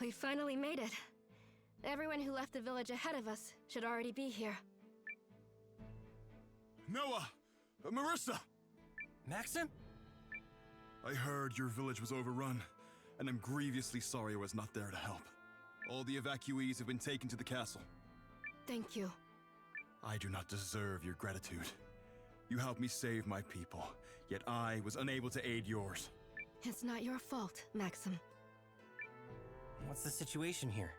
We finally made it. Everyone who left the village ahead of us should already be here. Noah! Marissa! Maxim? I heard your village was overrun, and I'm grievously sorry I was not there to help. All the evacuees have been taken to the castle. Thank you. I do not deserve your gratitude. You helped me save my people, yet I was unable to aid yours. It's not your fault, Maxim. What's the situation here?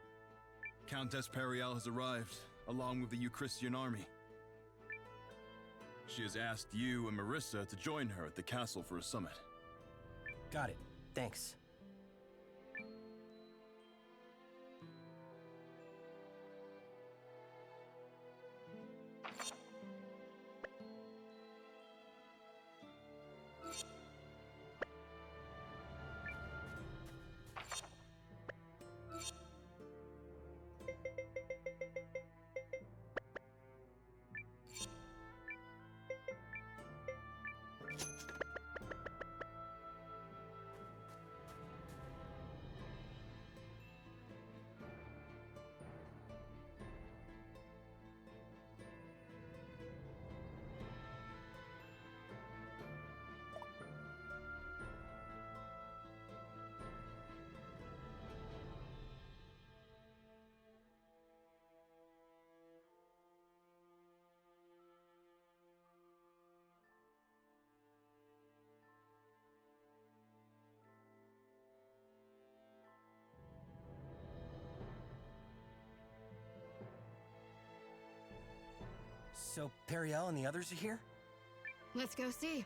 Countess Periel has arrived, along with the Euchristian army. She has asked you and Marissa to join her at the castle for a summit. Got it. Thanks. So, Periel and the others are here? Let's go see.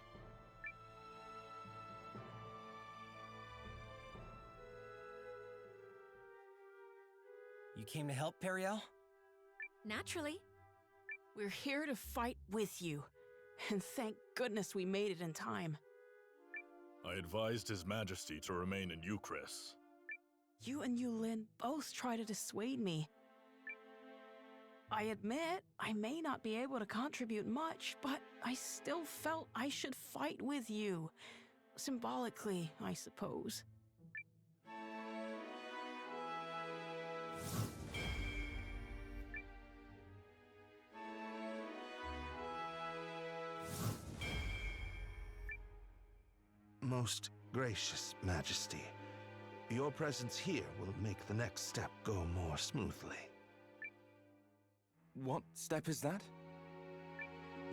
You came to help, Periel? Naturally. We're here to fight with you, and thank goodness we made it in time. I advised His Majesty to remain in Euchris. You and Eiyuden both try to dissuade me. I admit I may not be able to contribute much, but I still felt I should fight with you. Symbolically, I suppose. Most gracious Majesty, your presence here will make the next step go more smoothly. What step is that?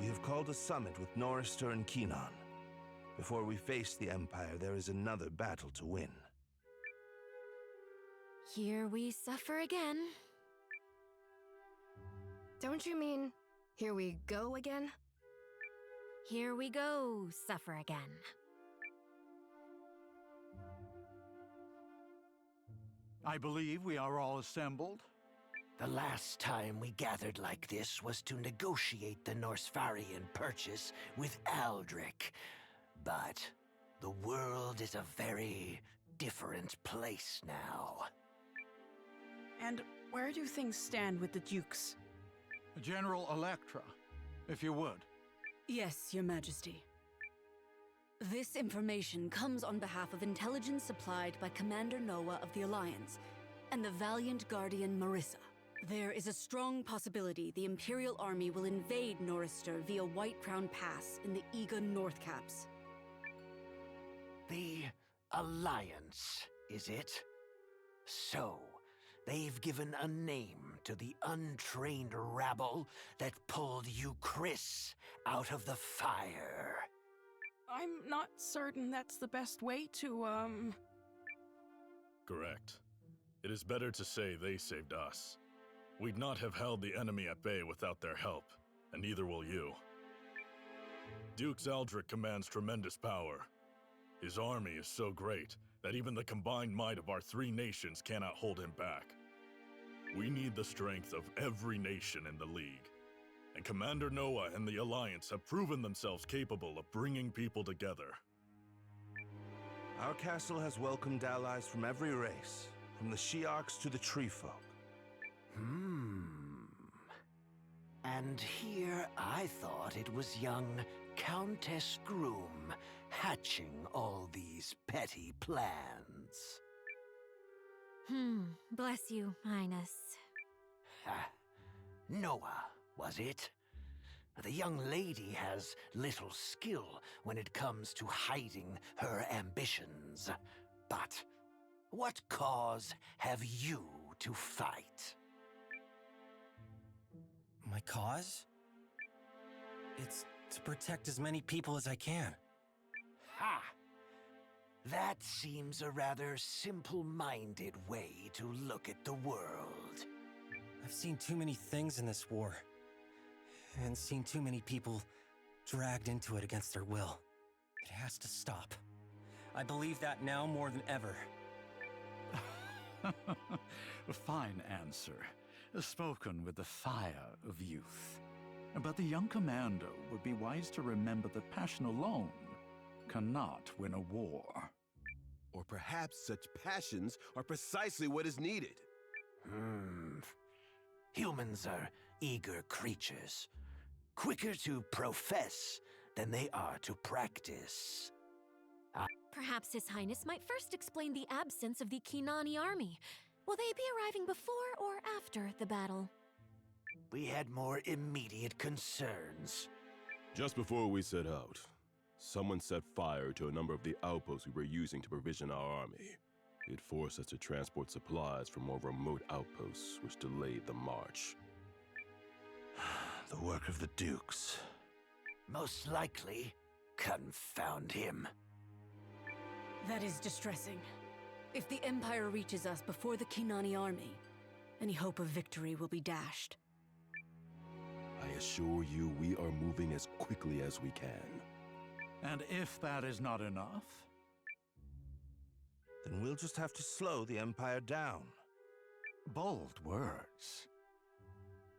We have called a summit with Norrister and Keenan. Before we face the Empire, there is another battle to win. Here we suffer again. Don't you mean, here we go again? Here we go, suffer again. I believe we are all assembled. The last time we gathered like this was to negotiate the Norsfarian purchase with Aldrich. But the world is a very different place now. And where do things stand with the Dukes? General Electra, if you would. Yes, Your Majesty. This information comes on behalf of intelligence supplied by Commander Noah of the Alliance and the valiant Guardian Marissa. There is a strong possibility the Imperial Army will invade Norrister via White Crown Pass in the Eiyuden North Caps. The Alliance, is it? So, they've given a name to the untrained rabble that pulled Euchris out of the fire. I'm not certain that's the best way to, Correct. It is better to say they saved us. We'd not have held the enemy at bay without their help, and neither will you. Dukes Aldrich commands tremendous power. His army is so great that even the combined might of our three nations cannot hold him back. We need the strength of every nation in the League, and Commander Noah and the Alliance have proven themselves capable of bringing people together. Our castle has welcomed allies from every race, from the Shi'arks to the Treefolk. And here I thought it was young Countess Groom hatching all these petty plans. Bless you, Highness. Ah, Noah, was it? The young lady has little skill when it comes to hiding her ambitions. But what cause have you to fight? My cause? It's to protect as many people as I can. Ha! That seems a rather simple-minded way to look at the world. I've seen too many things in this war, and seen too many people dragged into it against their will. It has to stop. I believe that now more than ever. A fine answer, spoken with the fire of youth. But the young commander would be wise to remember that passion alone cannot win a war. Or perhaps such passions are precisely what is needed. Humans are eager creatures, quicker to profess than they are to practice. Perhaps His Highness might first explain the absence of the Kinani army. Will they be arriving before or after the battle? We had more immediate concerns. Just before we set out, someone set fire to a number of the outposts we were using to provision our army. It forced us to transport supplies from more remote outposts, which delayed the march. The work of the Dukes. Most likely, confound him. That is distressing. If the Empire reaches us before the Kinani army, any hope of victory will be dashed. I assure you we are moving as quickly as we can. And if that is not enough, Then we'll just have to slow the Empire down. bold words.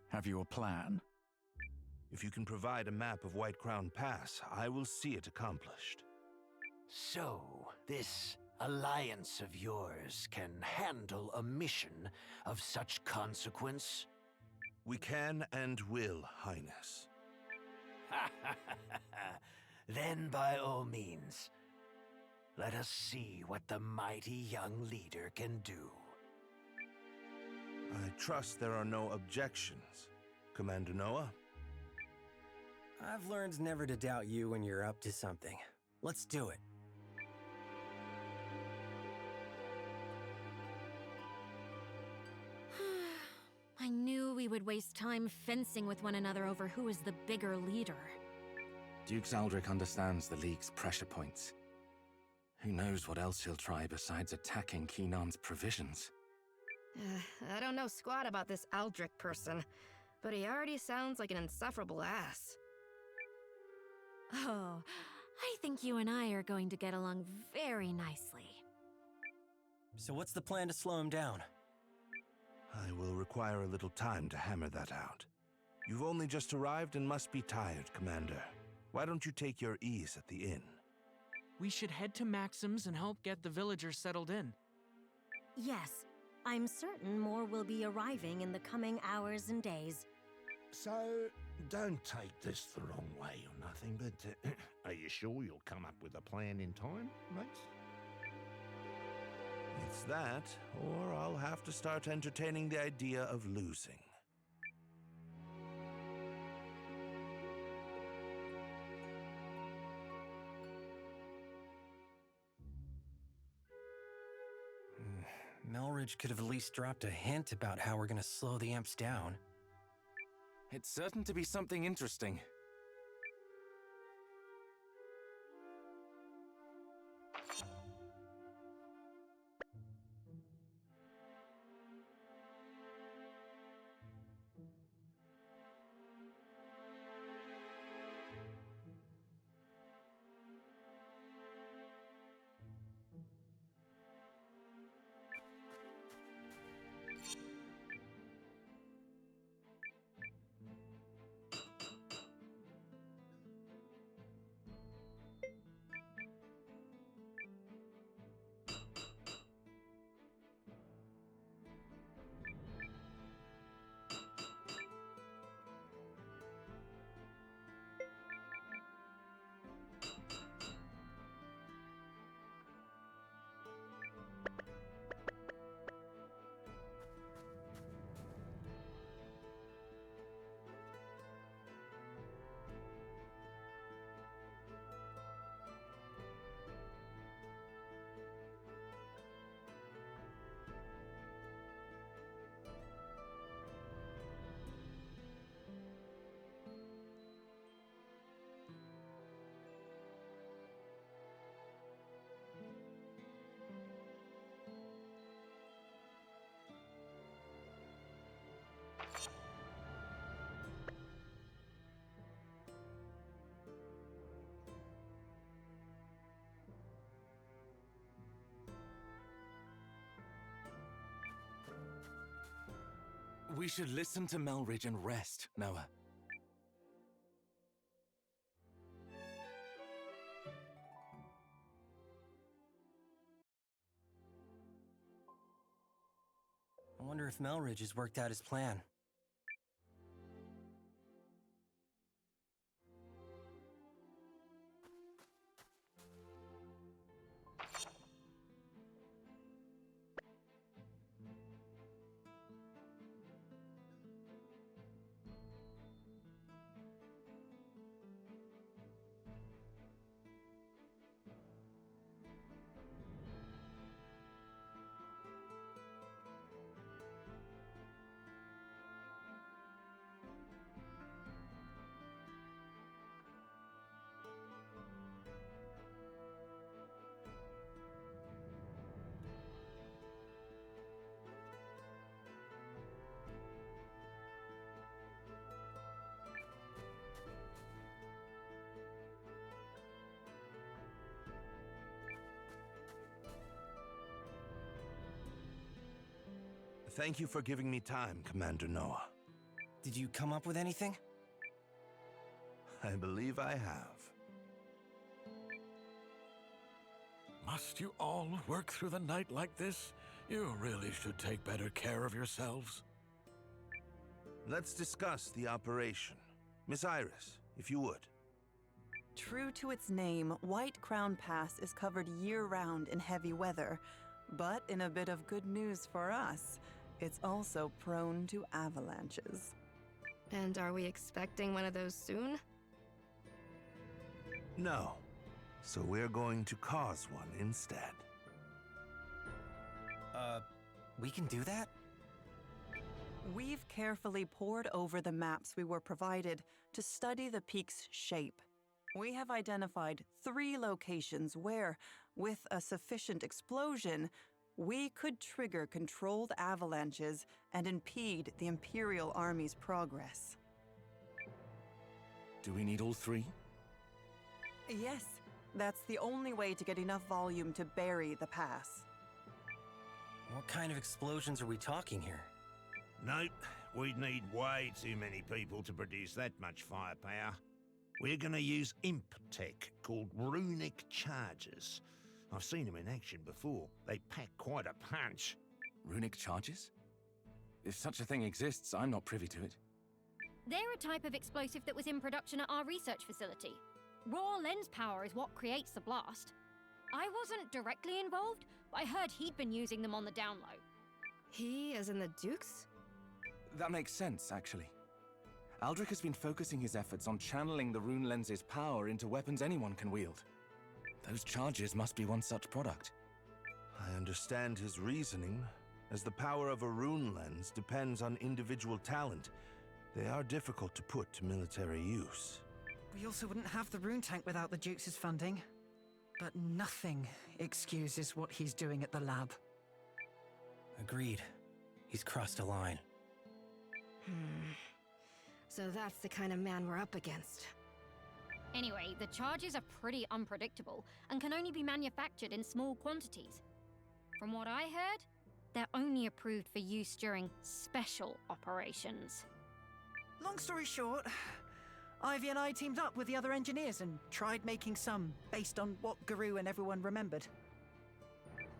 Have you a plan? If you can provide a map of White Crown Pass, I will see it accomplished. So, this alliance of yours can handle a mission of such consequence? We can and will, Highness. Then by all means, let us see what the mighty young leader can do. I trust there are no objections, Commander Noah. I've learned never to doubt you when you're up to something. Let's do it. I knew we would waste time fencing with one another over who is the bigger leader. Duke Xaldric understands the League's pressure points. Who knows what else he'll try besides attacking Keenan's provisions? I don't know squat about this Aldrich person, but he already sounds like an insufferable ass. Oh, I think you and I are going to get along very nicely. So what's the plan to slow him down? I will require a little time to hammer that out. You've only just arrived and must be tired, Commander. Why don't you take your ease at the inn? We should head to Maxim's and help get the villagers settled in. Yes, I'm certain more will be arriving in the coming hours and days. So, don't take this the wrong way or nothing, but are you sure you'll come up with a plan in time, mates? It's that, or I'll have to start entertaining the idea of losing. Melridge could have at least dropped a hint about how we're gonna slow the Imps down. It's certain to be something interesting. We should listen to Melridge and rest, Noah. I wonder if Melridge has worked out his plan. Thank you for giving me time, Commander Noah. Did you come up with anything? I believe I have. Must you all work through the night like this? You really should take better care of yourselves. Let's discuss the operation. Miss Iris, if you would. True to its name, White Crown Pass is covered year-round in heavy weather. But in a bit of good news for us, it's also prone to avalanches. And are we expecting one of those soon? No. So we're going to cause one instead. We can do that? We've carefully pored over the maps we were provided to study the peak's shape. We have identified 3 locations where, with a sufficient explosion, we could trigger controlled avalanches and impede the Imperial Army's progress. Do we need all 3? Yes, that's the only way to get enough volume to bury the pass. What kind of explosions are we talking here? Nope, we'd need way too many people to produce that much firepower. We're gonna use imp tech called runic charges. I've seen them in action before. They pack quite a punch. Runic charges? If such a thing exists, I'm not privy to it. They're a type of explosive that was in production at our research facility. Raw lens power is what creates the blast. I wasn't directly involved, but I heard he'd been using them on the down low. He, as in the Dukes? That makes sense, actually. Aldrich has been focusing his efforts on channeling the rune lens's power into weapons anyone can wield. Those charges must be one such product. I understand his reasoning, as the power of a rune lens depends on individual talent. They are difficult to put to military use. We also wouldn't have the rune tank without the Duke's funding. But nothing excuses what he's doing at the lab. Agreed. He's crossed a line. So that's the kind of man we're up against. Anyway, the charges are pretty unpredictable and can only be manufactured in small quantities. From what I heard, they're only approved for use during special operations. Long story short, Ivy and I teamed up with the other engineers and tried making some based on what Guru and everyone remembered.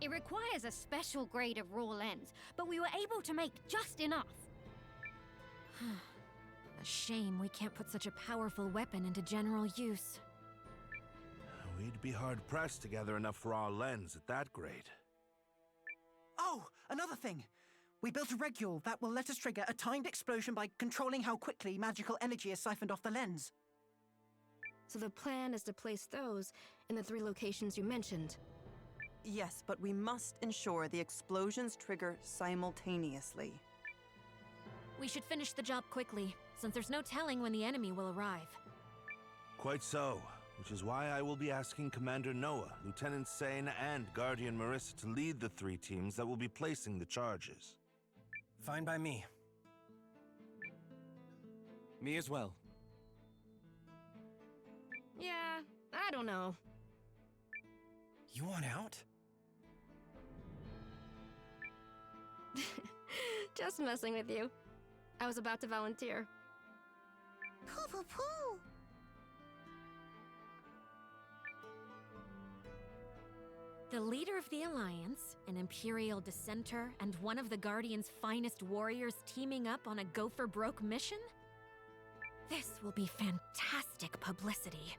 It requires a special grade of raw lens, but we were able to make just enough. A shame we can't put such a powerful weapon into general use. We'd be hard-pressed to gather enough raw lens at that grade. Oh, another thing. We built a regule that will let us trigger a timed explosion by controlling how quickly magical energy is siphoned off the lens. So the plan is to place those in the 3 locations you mentioned. Yes, but we must ensure the explosions trigger simultaneously. We should finish the job quickly, since there's no telling when the enemy will arrive. Quite so, which is why I will be asking Commander Noah, Lieutenant Sane, and Guardian Marissa to lead the 3 teams that will be placing the charges. Fine by me. Me as well. Yeah, I don't know. You want out? Just messing with you. I was about to volunteer. Pooh pooh pooh! The leader of the Alliance, an Imperial dissenter, and one of the Guardian's finest warriors teaming up on a go-for-broke mission? This will be fantastic publicity.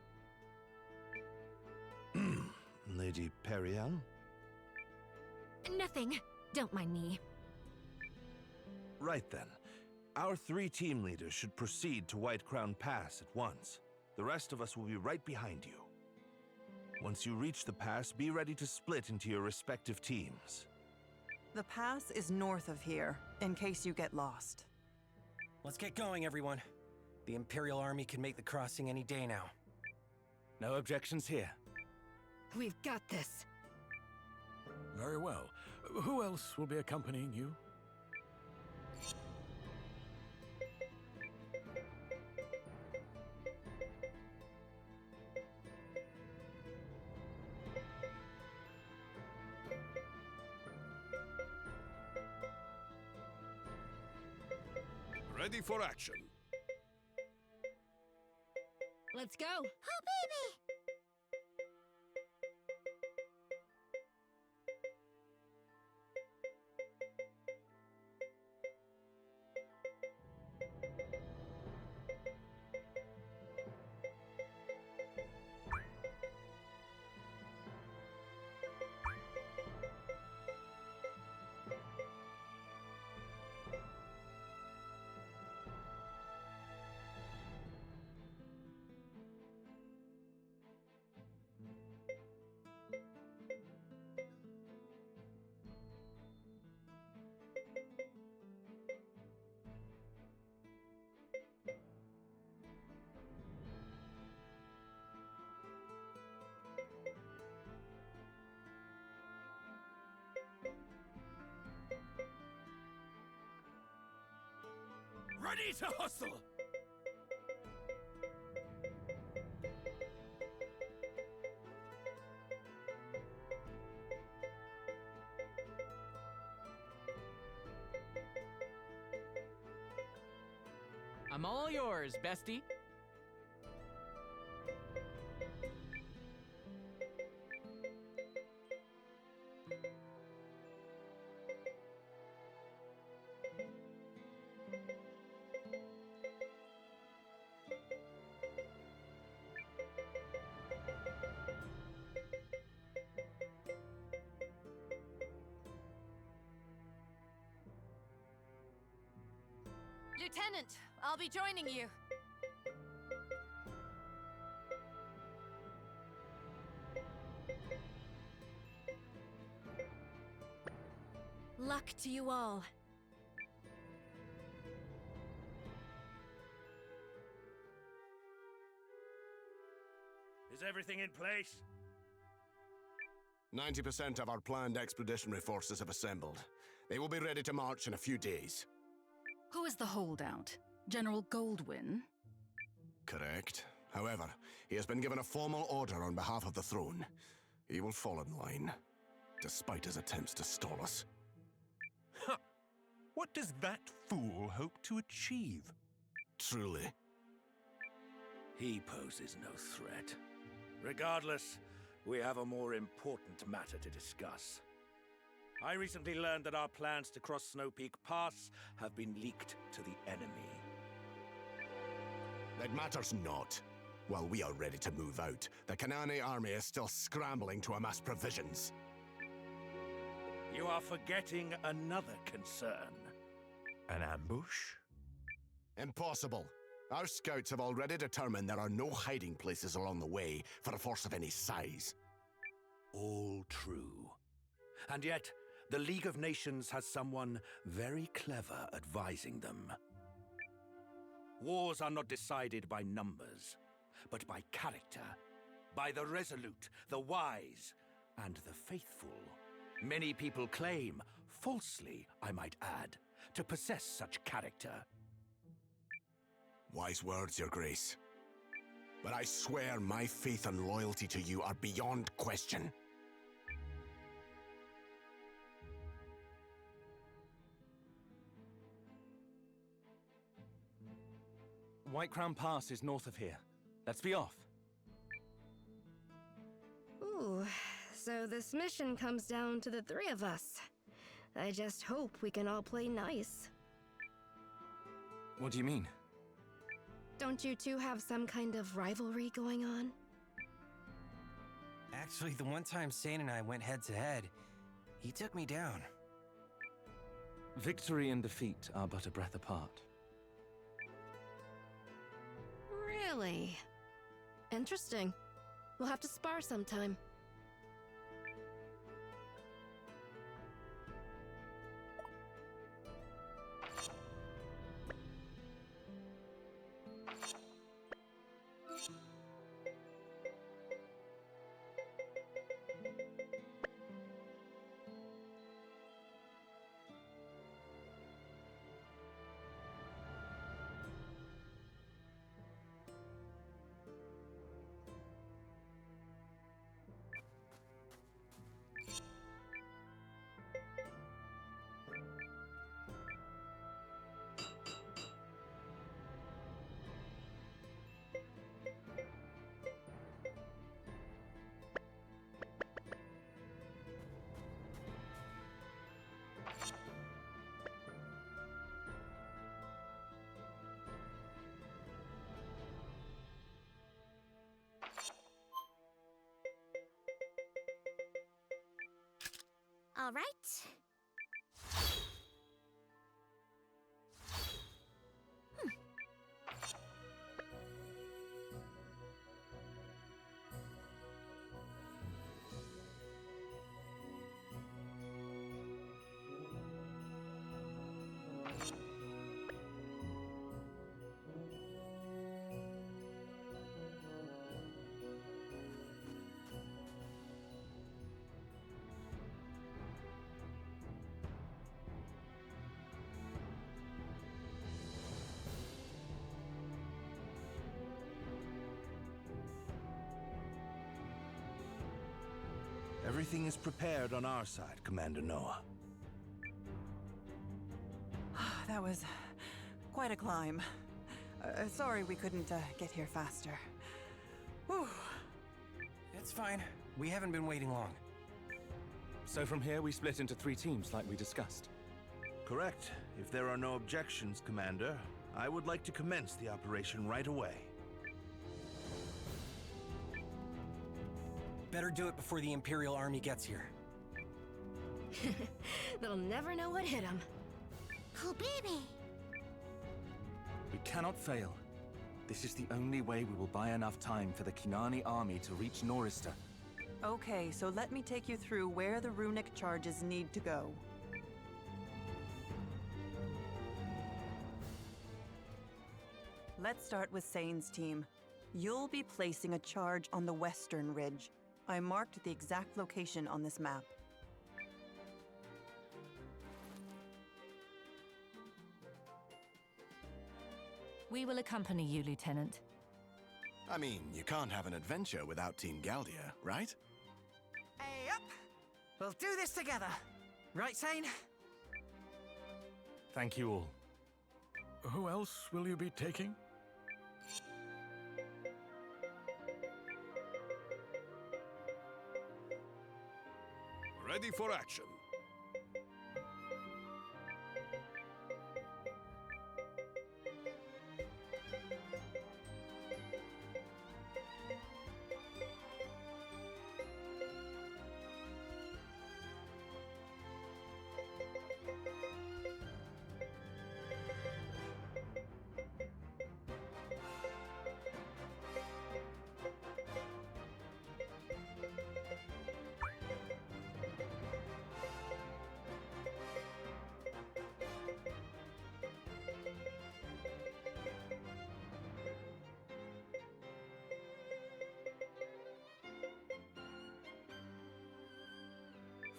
Lady Periel? Nothing. Don't mind me. Right then. Our 3 team leaders should proceed to White Crown Pass at once. The rest of us will be right behind you. Once you reach the pass, be ready to split into your respective teams. The pass is north of here, in case you get lost. Let's get going, everyone. The Imperial Army can make the crossing any day now. No objections here. We've got this. Very well. Who else will be accompanying you? Ready for action. Let's go. Oh, baby! Ready to hustle! I'm all yours, bestie. Lieutenant, I'll be joining you. Luck to you all. Is everything in place? 90% of our planned expeditionary forces have assembled. They will be ready to march in a few days. Who is the holdout? General Goldwyn? Correct. However, he has been given a formal order on behalf of the throne. He will fall in line, despite his attempts to stall us. Huh. What does that fool hope to achieve? Truly. He poses no threat. Regardless, we have a more important matter to discuss. I recently learned that our plans to cross Snow Peak Pass have been leaked to the enemy. That matters not. While we are ready to move out, the Kanani army is still scrambling to amass provisions. You are forgetting another concern. An ambush? Impossible. Our scouts have already determined there are no hiding places along the way for a force of any size. All true. And yet, the League of Nations has someone very clever advising them. Wars are not decided by numbers, but by character, by the resolute, the wise, and the faithful. Many people claim, falsely I might add, to possess such character. Wise words, Your Grace. But I swear my faith and loyalty to you are beyond question. White Crown Pass is north of here. Let's be off. Ooh, so this mission comes down to the three of us. I just hope we can all play nice. What do you mean? Don't you two have some kind of rivalry going on? Actually, the one time Sane and I went head-to-head, he took me down. Victory and defeat are but a breath apart. Really? Interesting. We'll have to spar sometime. All right. Everything is prepared on our side, Commander Noah. That was quite a climb. Sorry we couldn't get here faster. Whew. It's fine. We haven't been waiting long. So from here, we split into 3 teams like we discussed. Correct. If there are no objections, Commander, I would like to commence the operation right away. Better do it before the Imperial Army gets here. They'll never know what hit them. Oh, baby! We cannot fail. This is the only way we will buy enough time for the Kinani army to reach Norista. Okay, so let me take you through where the runic charges need to go. Let's start with Sane's team. You'll be placing a charge on the western ridge. I marked the exact location on this map. We will accompany you, Lieutenant. I mean, you can't have an adventure without Team Galdia, right? Hey, up! We'll do this together. Right, Sane? Thank you all. Who else will you be taking? Ready for action.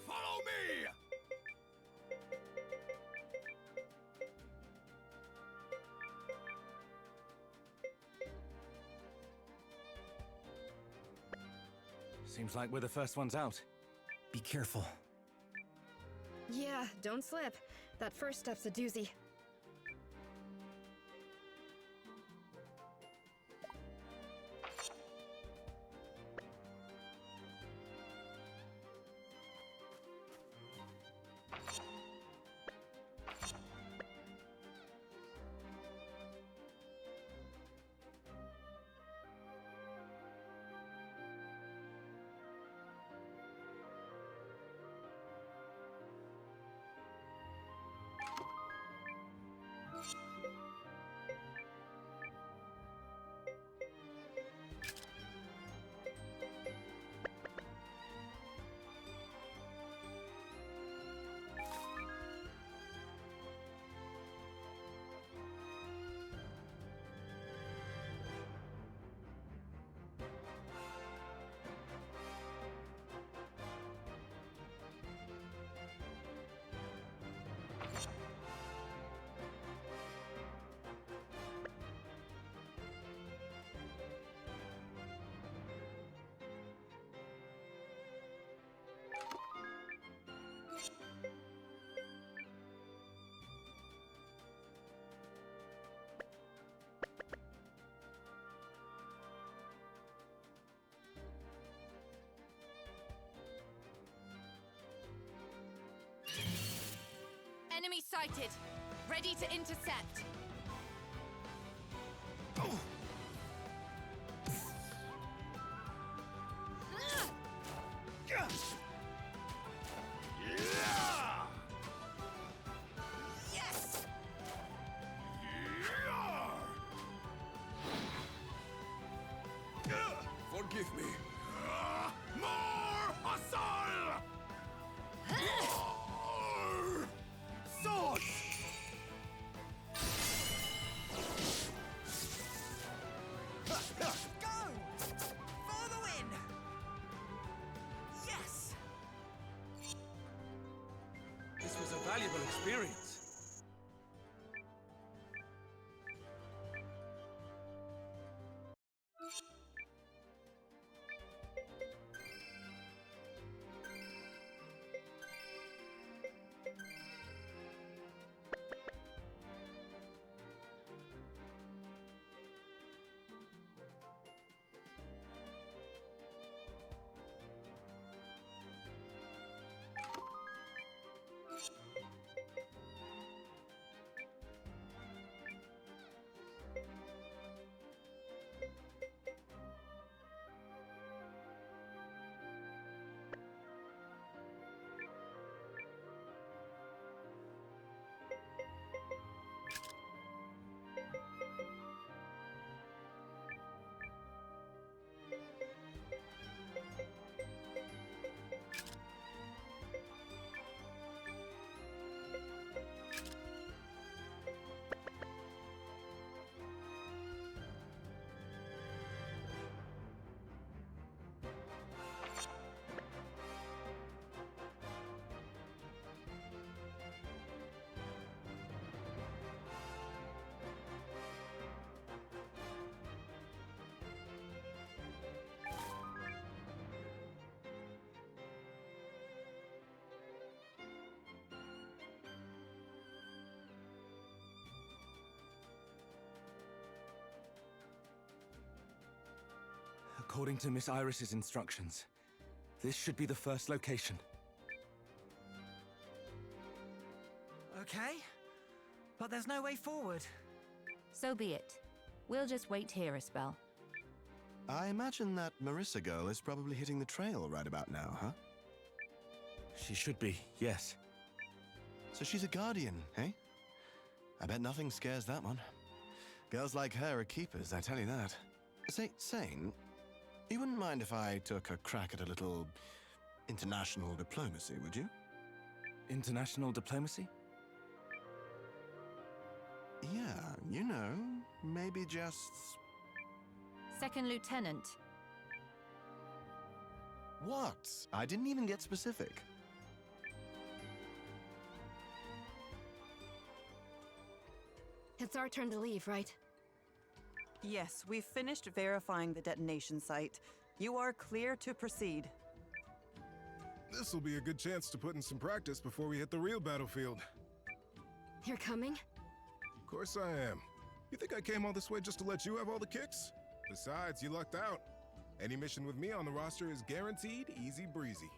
Follow me! Seems like we're the first ones out. Be careful. Yeah, don't slip. That first step's a doozy. Enemy sighted. Ready to intercept. Yes! Forgive me. More hustle! More! Sword! Go! For the win! Yes! This was a valuable experience. According to Miss Iris's instructions, this should be the first location. Okay, but there's no way forward. So be it. We'll just wait here a spell. I imagine that Marissa girl is probably hitting the trail right about now, huh? She should be, yes. So she's a guardian, eh? I bet nothing scares that one. Girls like her are keepers, I tell you that. Say, Sane, you wouldn't mind if I took a crack at a little international diplomacy, would you? International diplomacy? Yeah, you know, maybe just... Second Lieutenant. What? I didn't even get specific. It's our turn to leave, right? Yes, we've finished verifying the detonation site. You are clear to proceed. This will be a good chance to put in some practice before we hit the real battlefield. You're coming? Of course I am. You think I came all this way just to let you have all the kicks? Besides, you lucked out. Any mission with me on the roster is guaranteed easy breezy.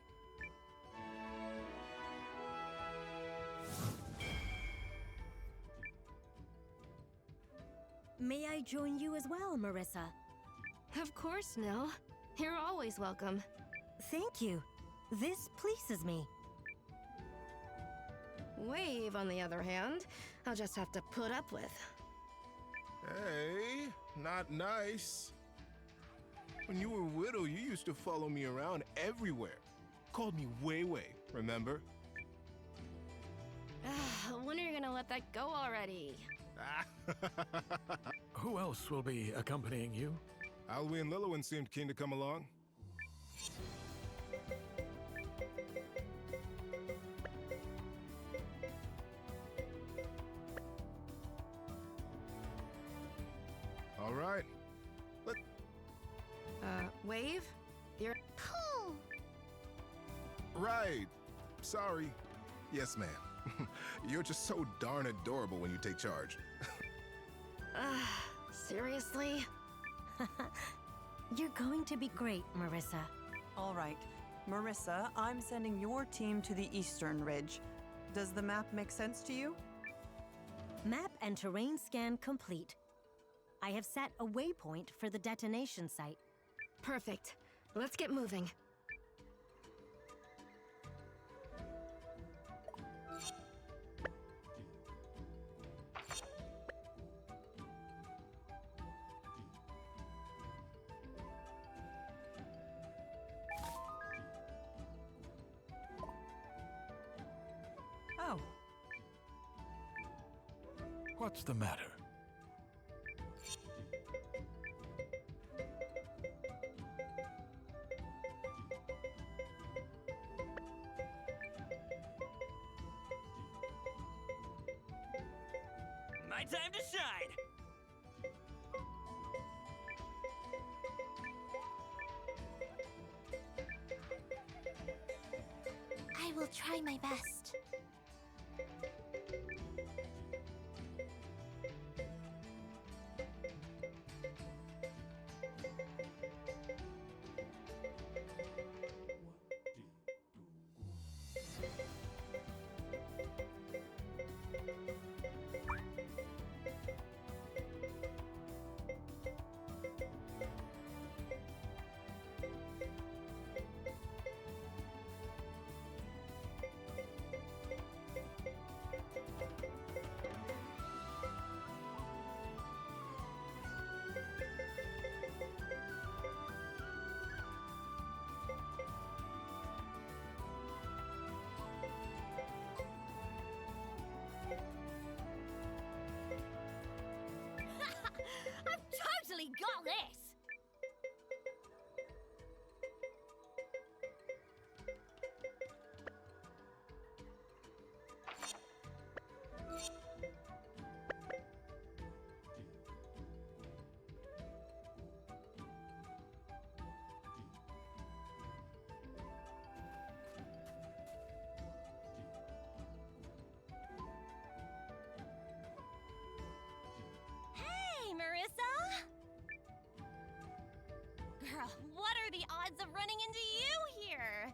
May I join you as well, Marissa? Of course, Nell. You're always welcome. Thank you. This pleases me. Wave, on the other hand, I'll just have to put up with. Hey, not nice. When you were little, you used to follow me around everywhere. Called me Wei Wei, remember? When are you gonna let that go already? Who else will be accompanying you? Alwi and Lilliwan seemed keen to come along. All right. Wave? You're... Right. Sorry. Yes, ma'am. You're just so darn adorable when you take charge. Seriously? You're going to be great, Marissa. All right. Marissa, I'm sending your team to the Eastern Ridge. Does the map make sense to you? Map and terrain scan complete. I have set a waypoint for the detonation site. Perfect. Let's get moving. Oh. What's the matter? My time to shine! I will try my best. I've totally got this! Hey, Marissa! Girl, what are the odds of running into you here?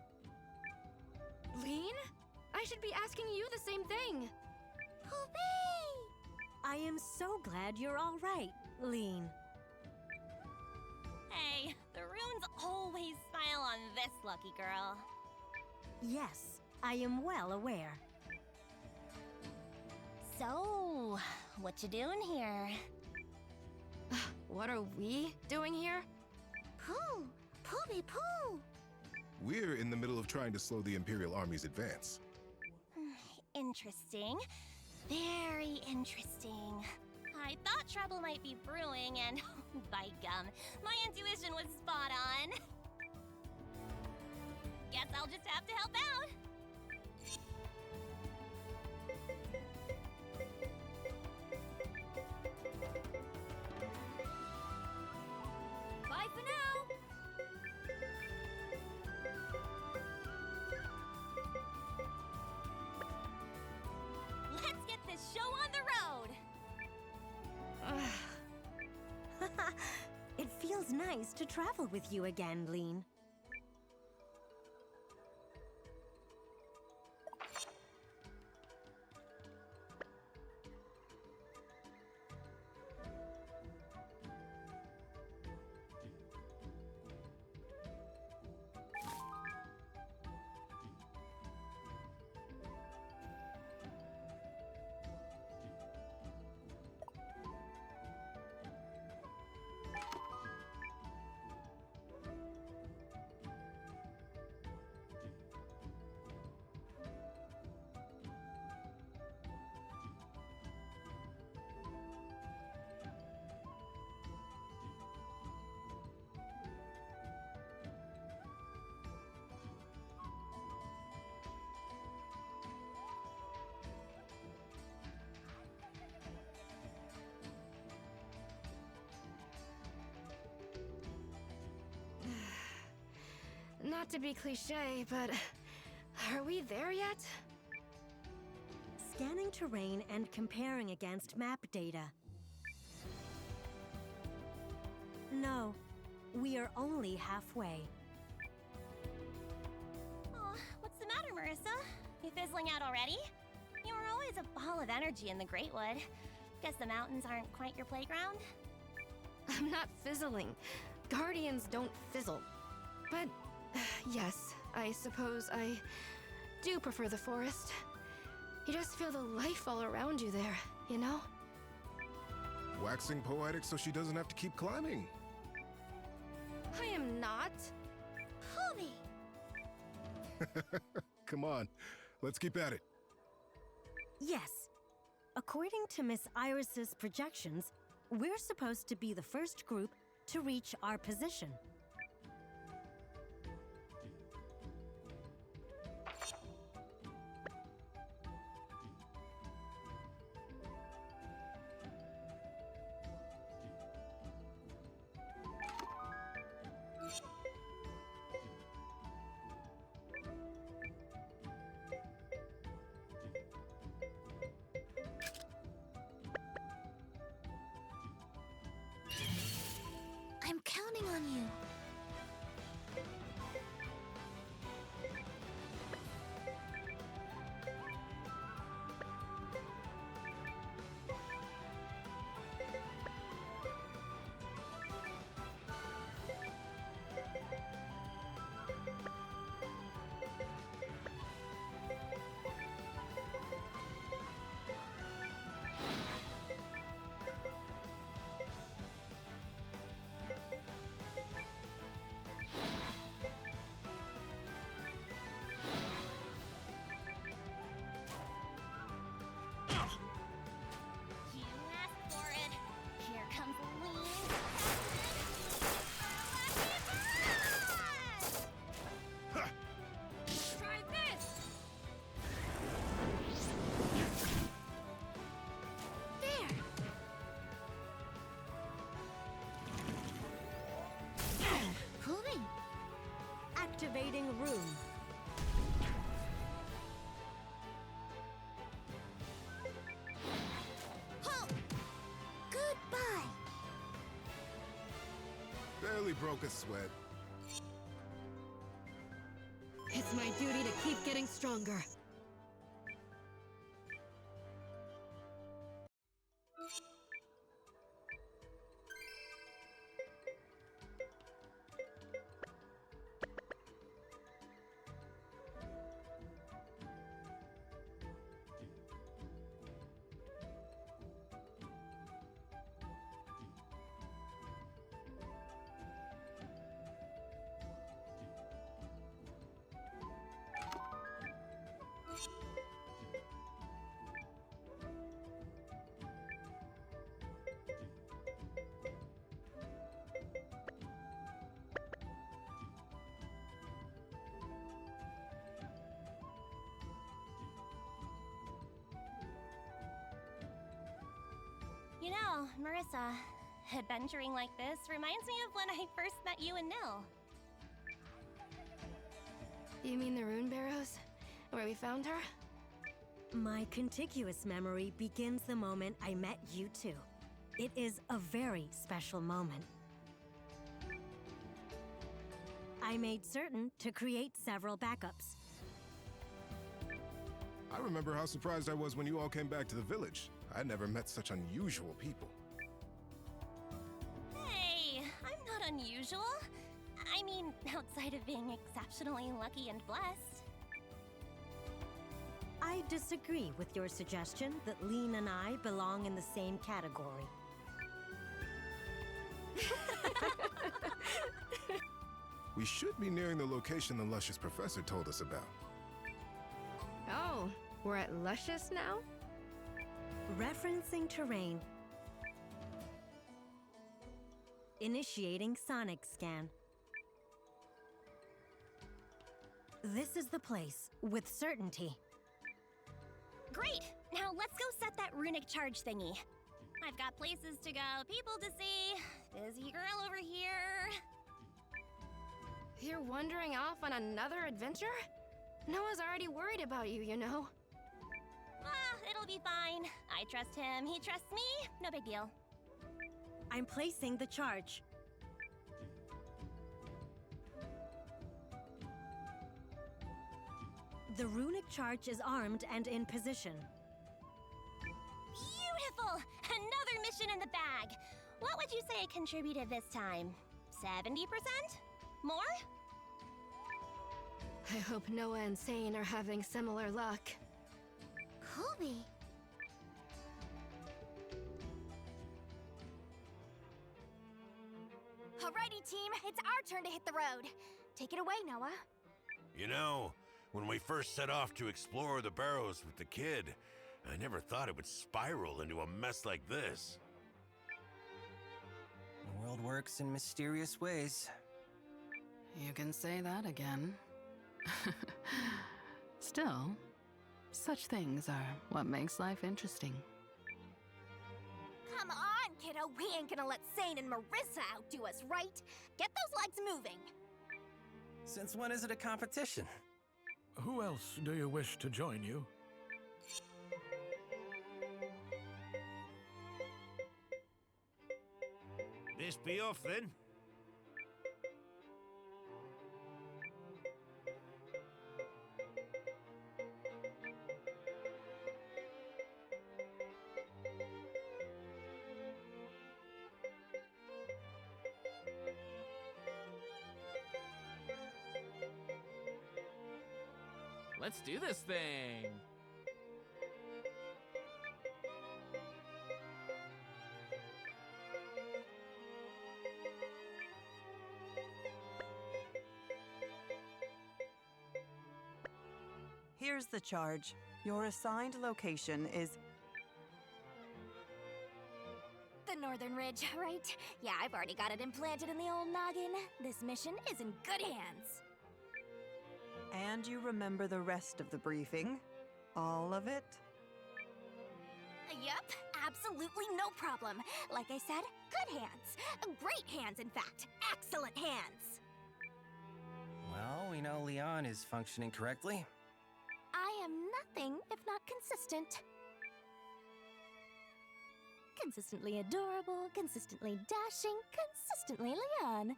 Lean? I should be asking you the same thing. I am so glad you're all right, Lean. Hey, the runes always smile on this lucky girl. Yes, I am well aware. So, what you doing here? What are we doing here? Pooh! Pooh-be pooh! We're in the middle of trying to slow the Imperial Army's advance. Interesting. Very interesting. I thought trouble might be brewing, and by gum, my intuition was spot on. Guess I'll just have to help out. Bye for now! Let's get this show on the road! It feels nice to travel with you again, Lean. Not to be cliche, but are we there yet? Scanning terrain and comparing against map data. No, we are only halfway. Oh, what's the matter, Marissa? You fizzling out already? always a ball of energy in the Greatwood. Guess the mountains aren't quite your playground? I'm not fizzling. Guardians don't fizzle. But, yes, I suppose I do prefer the forest. You just feel the life all around you there, you know? Waxing poetic so she doesn't have to keep climbing. I am not. Pull me! Come on, let's keep at it. Yes. According to Miss Iris's projections, we're supposed to be the first group to reach our position. I'm counting on you. Activating room. Halt! Goodbye! Barely broke a sweat. It's my duty to keep getting stronger. You know, Marissa, adventuring like this reminds me of when I first met you and Nil. You mean the Rune Barrows? Where we found her? My contiguous memory begins the moment I met you two. It is a very special moment. I made certain to create several backups. I remember how surprised I was when you all came back to the village. I'd never met such unusual people. Hey, I'm not unusual. I mean, outside of being exceptionally lucky and blessed. I disagree with your suggestion that Lean and I belong in the same category. We should be nearing the location the Luscious Professor told us about. Oh, we're at Luscious now? Referencing terrain. Initiating sonic scan. This is the place, with certainty. Great! Now let's go set that runic charge thingy. I've got places to go, people to see. Busy girl over here. You're wandering off on another adventure? Noah's already worried about you, you know. Ah, it'll be fine. I trust him, he trusts me. No big deal. I'm placing the charge. The runic charge is armed and in position. Cool! Another mission in the bag! What would you say I contributed this time? 70%? More? I hope Noah and Sane are having similar luck. Colby. Alrighty, team, it's our turn to hit the road. Take it away, Noah. You know, when we first set off to explore the barrows with the kid, I never thought it would spiral into a mess like this. The world works in mysterious ways. You can say that again. Still, such things are what makes life interesting. Come on, kiddo, we ain't gonna let Sane and Marissa outdo us, right? Get those legs moving. Since when is it a competition? Who else do you wish to join you? This be off then? Let's do this thing! Here's the charge. Your assigned location is... The Northern Ridge, right? Yeah, I've already got it implanted in the old noggin. This mission is in good hands. And you remember the rest of the briefing? All of it? Yep, absolutely no problem. Like I said, good hands. Great hands, in fact. Excellent hands. Well, we know Leon is functioning correctly. I am nothing if not consistent. Consistently adorable, consistently dashing, consistently Leon.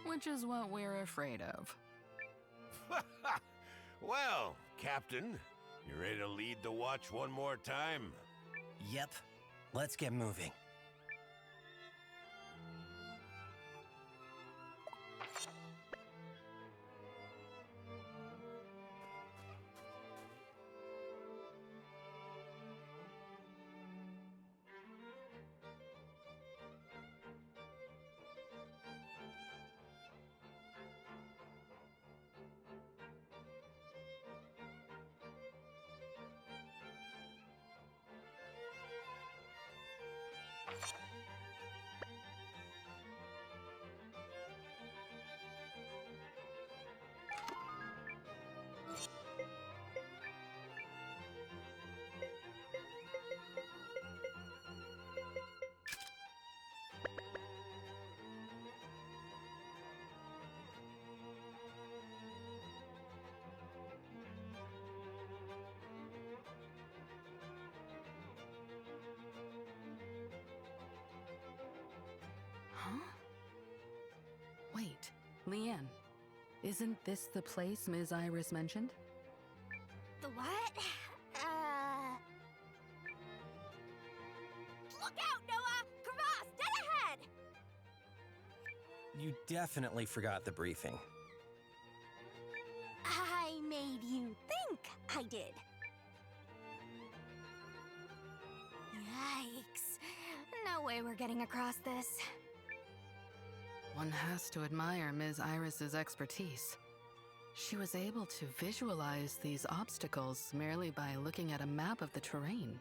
Which is what we're afraid of. Well, Captain, you ready to lead the watch one more time? Yep. Let's get moving. Huh? Wait, Leanne, isn't this the place Ms. Iris mentioned? The what? Look out, Noah! Crevasse, dead ahead! You definitely forgot the briefing. I made you think I did. Yikes. No way we're getting across this. One has to admire Ms. Iris's expertise. She was able to visualize these obstacles merely by looking at a map of the terrain.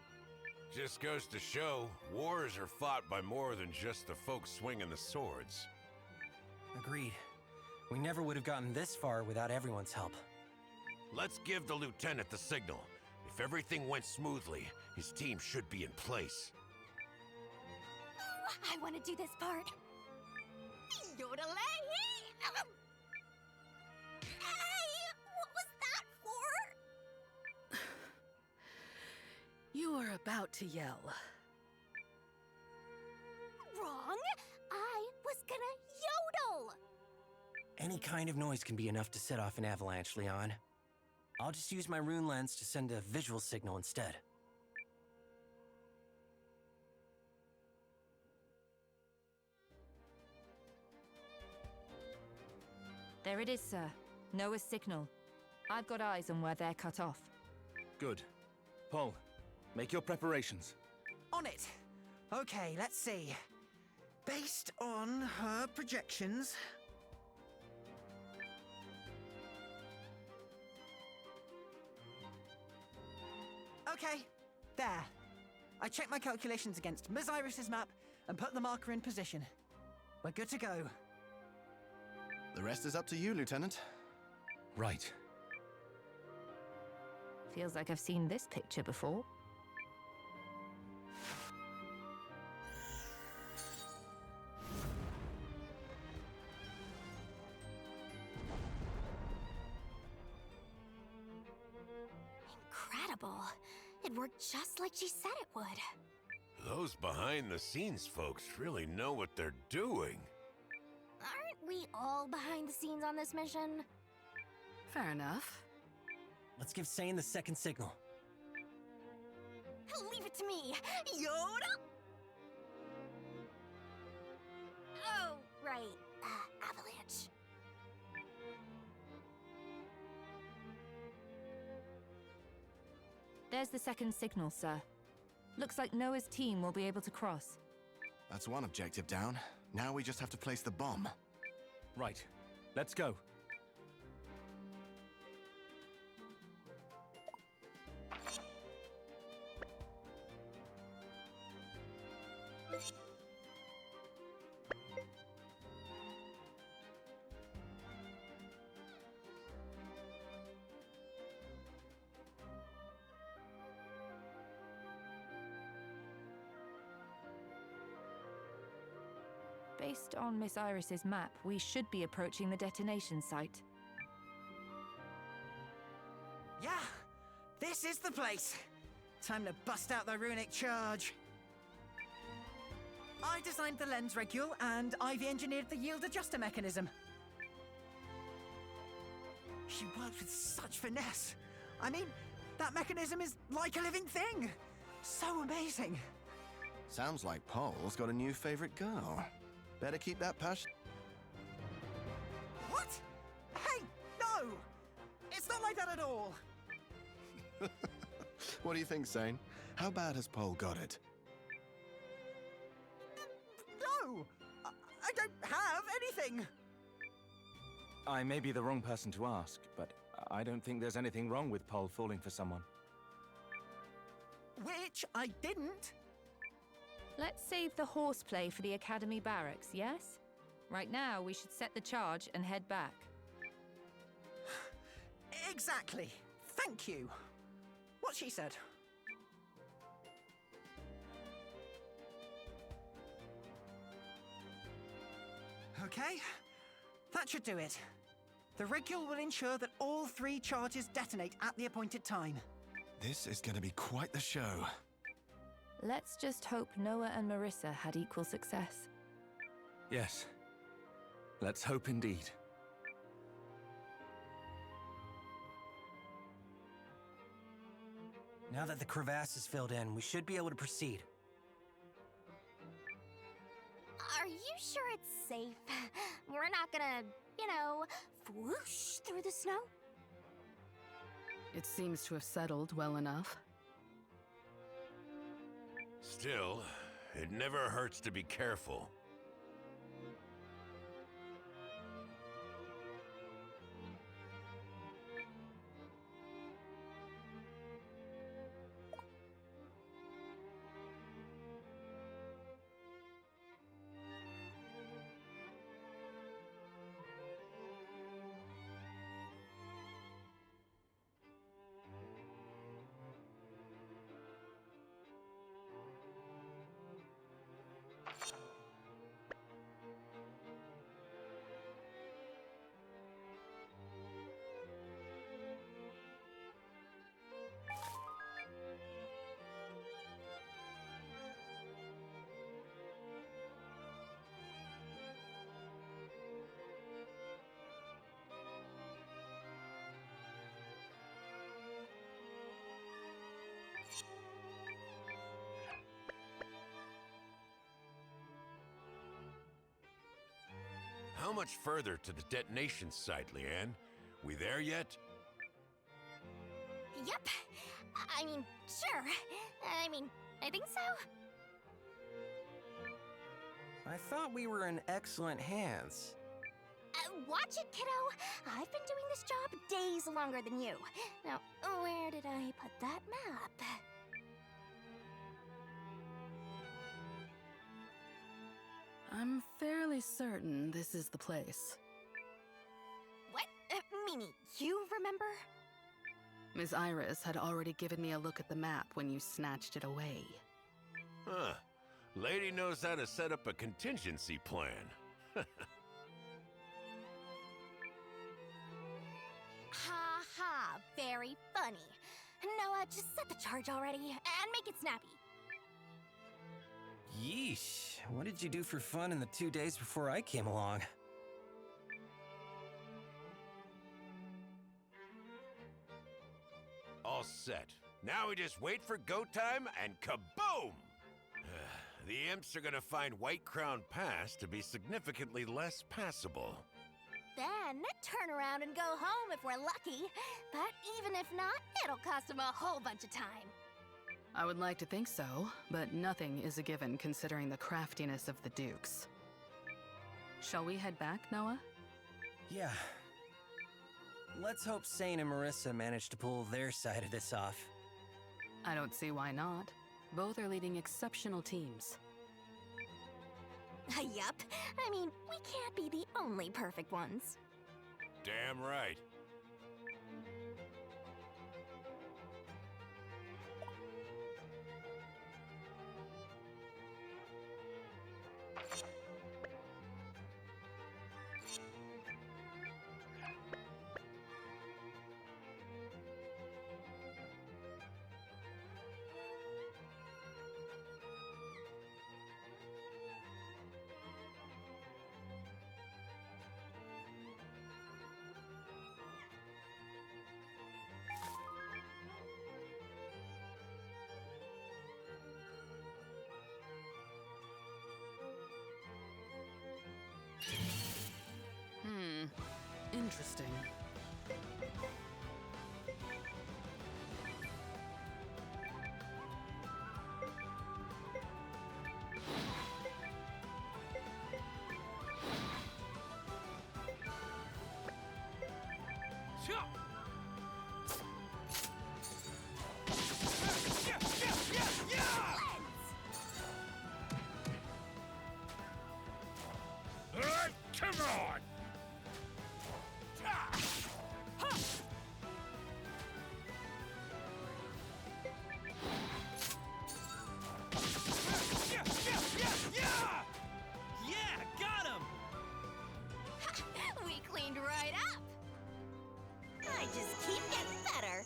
Just goes to show, wars are fought by more than just the folks swinging the swords. Agreed. We never would have gotten this far without everyone's help. Let's give the lieutenant the signal. If everything went smoothly, his team should be in place. I want to do this part. Yodelay! Hey! What was that for? You are about to yell. Wrong! I was gonna yodel! Any kind of noise can be enough to set off an avalanche, Leon. I'll just use my rune lens to send a visual signal instead. There it is, sir. Noah's signal. I've got eyes on where they're cut off. Good. Paul, make your preparations. On it! Okay, let's see. Based on her projections... Okay, there. I checked my calculations against Ms. Iris's map and put the marker in position. We're good to go. The rest is up to you, Lieutenant. Right. Feels like I've seen this picture before. Incredible. It worked just like she said it would. Those behind-the-scenes folks really know what they're doing. Aren't we all behind the scenes on this mission? Fair enough. Let's give Sane the second signal. Leave it to me, Yoda! Oh, right. Avalanche. There's the second signal, sir. Looks like Noah's team will be able to cross. That's one objective down. Now we just have to place the bomb. Right. Let's go. Based on Miss Iris's map, we should be approaching the detonation site. Yeah, this is the place. Time to bust out the runic charge. I designed the lens regule, and Ivy engineered the yield adjuster mechanism. She worked with such finesse. I mean, that mechanism is like a living thing. So amazing. Sounds like Paul's got a new favorite girl. Better keep that passion. What? Hey, no! It's not like that at all. What do you think, Zane? How bad has Paul got it? No! I don't have anything! I may be the wrong person to ask, but I don't think there's anything wrong with Paul falling for someone. Which I didn't. Let's save the horseplay for the Academy barracks, yes? Right now, we should set the charge and head back. Exactly. Thank you. What she said. Okay, that should do it. The regule will ensure that all 3 charges detonate at the appointed time. This is going to be quite the show. Let's just hope Noah and Marissa had equal success. Yes. Let's hope indeed. Now that the crevasse is filled in, we should be able to proceed. Are you sure it's safe? We're not gonna, you know, whoosh through the snow? It seems to have settled well enough. Still, it never hurts to be careful. How much further to the detonation site, Leanne? We there yet? Yep. I mean, sure. I think so. I thought we were in excellent hands. Watch it, kiddo. I've been doing this job days longer than you. Now, where did I put that map? I'm fairly certain this is the place. What? Mimi, you remember? Miss Iris had already given me a look at the map when you snatched it away. Huh. Lady knows how to set up a contingency plan. Ha ha, very funny. Noah, just set the charge already and make it snappy. Yeesh, what did you do for fun in the 2 days before I came along? All set. Now we just wait for go time and kaboom! The imps are gonna find White Crown Pass to be significantly less passable. Then turn around and go home if we're lucky. But even if not, it'll cost them a whole bunch of time. I would like to think so, but nothing is a given considering the craftiness of the Dukes. Shall we head back, Noah? Yeah. Let's hope Sane and Marissa manage to pull their side of this off. I don't see why not. Both are leading exceptional teams. Yup. I mean, we can't be the only perfect ones. Damn right. Interesting. Come on! Yeah, got him! We cleaned right up! I just keep getting better.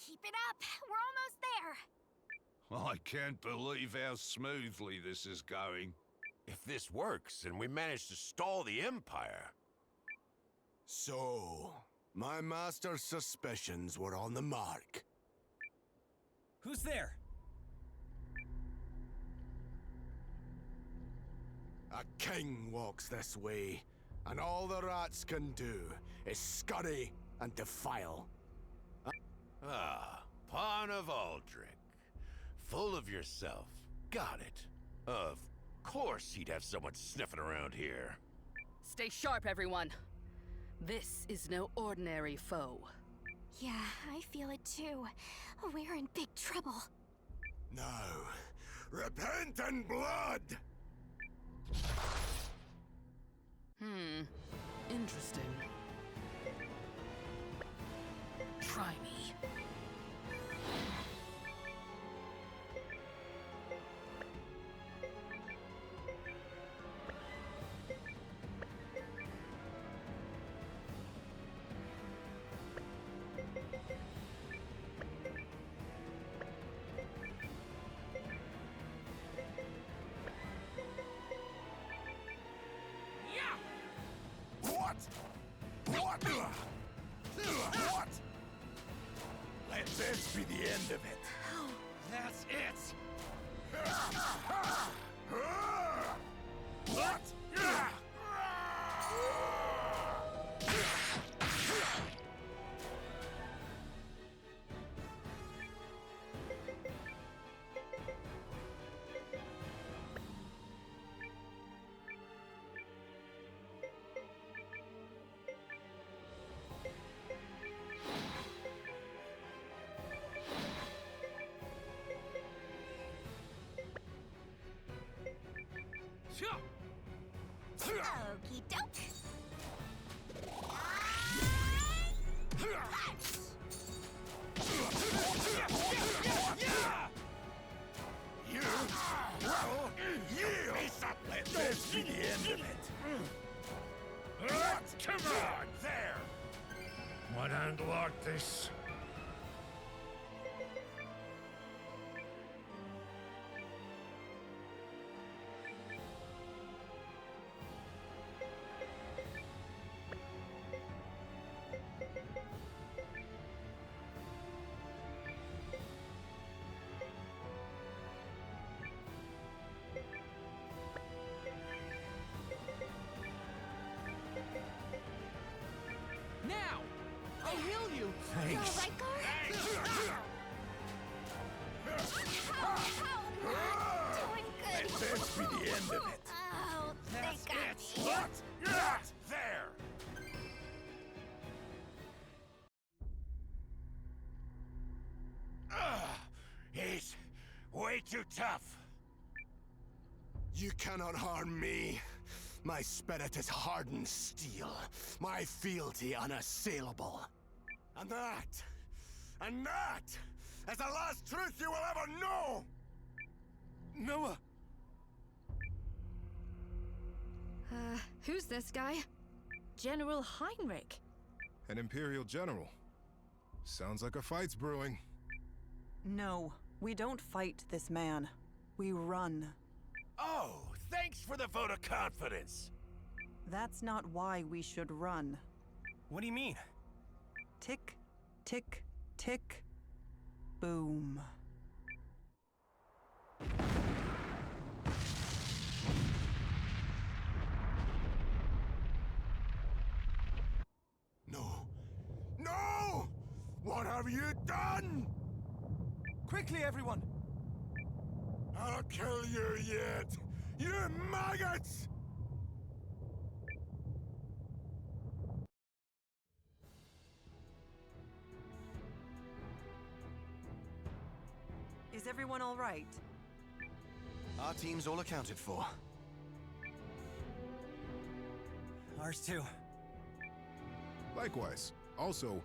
Keep it up. We're almost there. Well, I can't believe how smoothly this is going. If this works and we manage to stall the Empire... So, my master's suspicions were on the mark. Who's there? A king walks this way, and all the rats can do is scurry and defile. Ah, Pawn of Aldrich. Full of yourself. Got it. Of course he'd have someone sniffing around here. Stay sharp, everyone. This is no ordinary foe. Yeah, I feel it too. We're in big trouble. Now, repent in blood! try me. What? What? What? Let this be the end of it. That's it! What? Okie doke. You will yield. Let this be the end of it. What? Come on, there. What ain't like this? Now! I'll heal you! Thanks. All right, Gar? How? Doing good. Let this be the end of it. Oh, they got me. What? What? There. He's way too tough. You cannot harm me. My spirit is hardened steel, my fealty unassailable. And that is the last truth you will ever know! Noah! Who's this guy? General Heinrich. An Imperial general. Sounds like a fight's brewing. No, we don't fight this man. We run. Oh, thanks for the vote of confidence. That's not why we should run. What do you mean? Tick, tick, tick, boom. No! No! What have you done? Quickly, everyone! I'll kill you yet! You maggots! Is everyone all right? Our team's all accounted for. Ours too. Likewise. Also,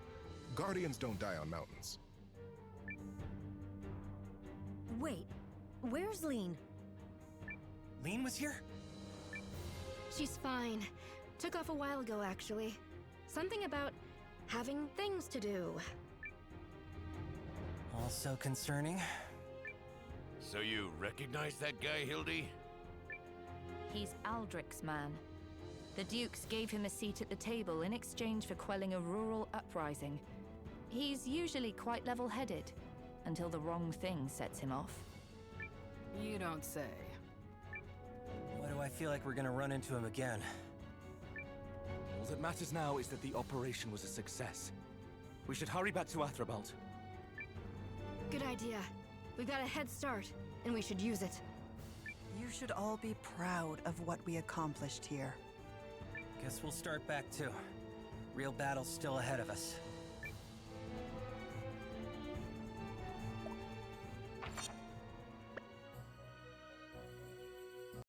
Guardians don't die on mountains. Wait, where's Lean? Lean was here? She's fine. Took off a while ago, actually. Something about having things to do. Also concerning. So you recognize that guy, Hildy? He's Aldrich's man. The Dukes gave him a seat at the table in exchange for quelling a rural uprising. He's usually quite level-headed, until the wrong thing sets him off. You don't say. Why do I feel like we're gonna run into him again? All that matters now is that the operation was a success. We should hurry back to Athrabalt. Good idea. We've got a head start, and we should use it. You should all be proud of what we accomplished here. Guess we'll start back too. Real battle's still ahead of us.